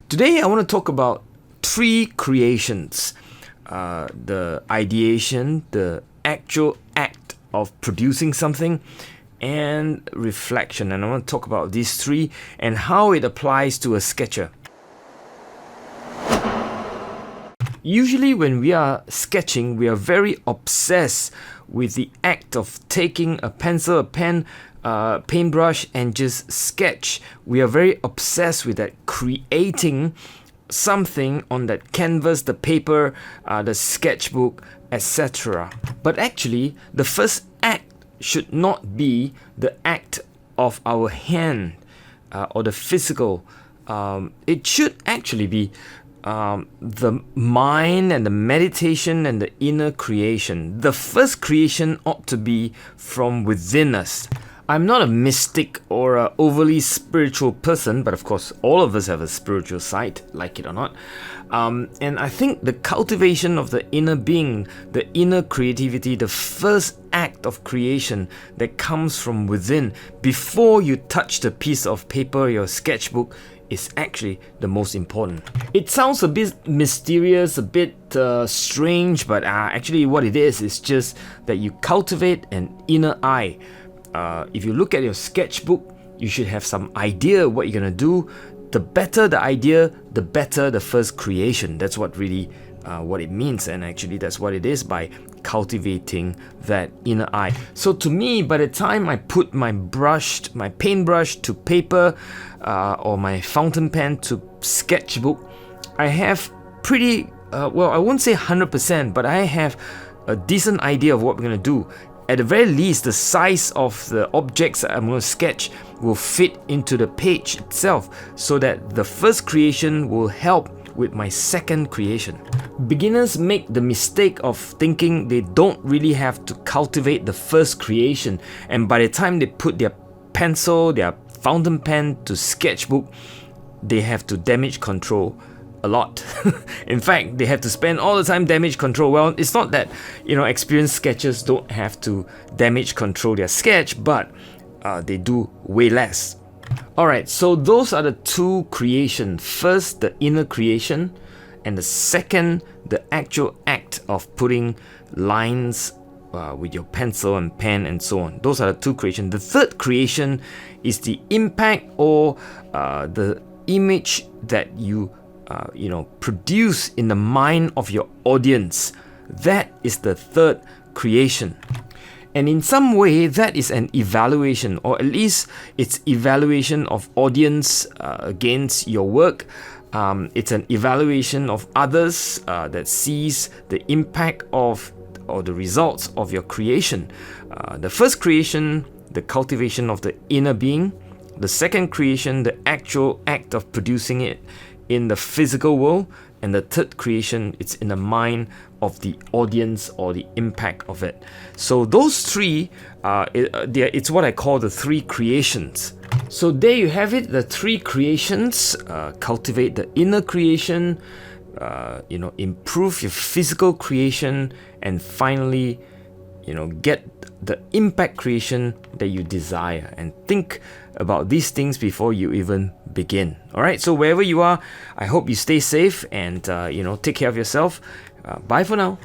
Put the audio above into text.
Today I want to talk about three creations. The ideation, the actual act of producing something, and reflection. And I want to talk about these three and how it applies to a sketcher. Usually when we are sketching, we are very obsessed with the act of taking a pencil, a pen, paintbrush and just sketch. We are very obsessed with that, creating something on that canvas, the paper, the sketchbook, etc. But actually, the first act should not be the act of our hand or the physical. It should actually be the mind and the meditation and the inner creation. The first creation ought to be from within us. I'm not a mystic or an overly spiritual person, but of course all of us have a spiritual side, like it or not. And I think the cultivation of the inner being, the inner creativity, the first act of creation that comes from within before you touch the piece of paper, your sketchbook, is actually the most important. It sounds a bit mysterious, a bit strange, but actually what it is just that you cultivate an inner eye. If you look at your sketchbook, you should have some idea what you're gonna do. The better the idea, the better the first creation. That's what really what it means, and actually that's what it is by cultivating that inner eye. So to me, by the time I put my paintbrush to paper or my fountain pen to sketchbook, I have pretty well, I won't say 100%, but I have a decent idea of what we're gonna do. At the very least, the size of the objects that I'm going to sketch will fit into the page itself, so that the first creation will help with my second creation. Beginners make the mistake of thinking they don't really have to cultivate the first creation, and by the time they put their pencil, their fountain pen to sketchbook, they have to damage control a lot. In fact, they have to spend all the time damage control. Well, it's not that, experienced sketchers don't have to damage control their sketch, but they do way less. Alright, so those are the two creations. First, the inner creation, and the second, the actual act of putting lines with your pencil and pen and so on. Those are the two creations. The third creation is the impact or the image that you produce in the mind of your audience. That is the third creation. And in some way, that is an evaluation, or at least it's evaluation of audience against your work. It's an evaluation of others that sees the impact of or the results of your creation. The first creation, the cultivation of the inner being. The second creation, the actual act of producing it in the physical world, and the third creation, it's in the mind of the audience or the impact of it. So those three, it's what I call the three creations. So there you have it, the three creations. Cultivate the inner creation, improve your physical creation, and finally, get the impact creation that you desire. And think about these things before you even begin. Alright, so wherever you are, I hope you stay safe and take care of yourself. Bye for now.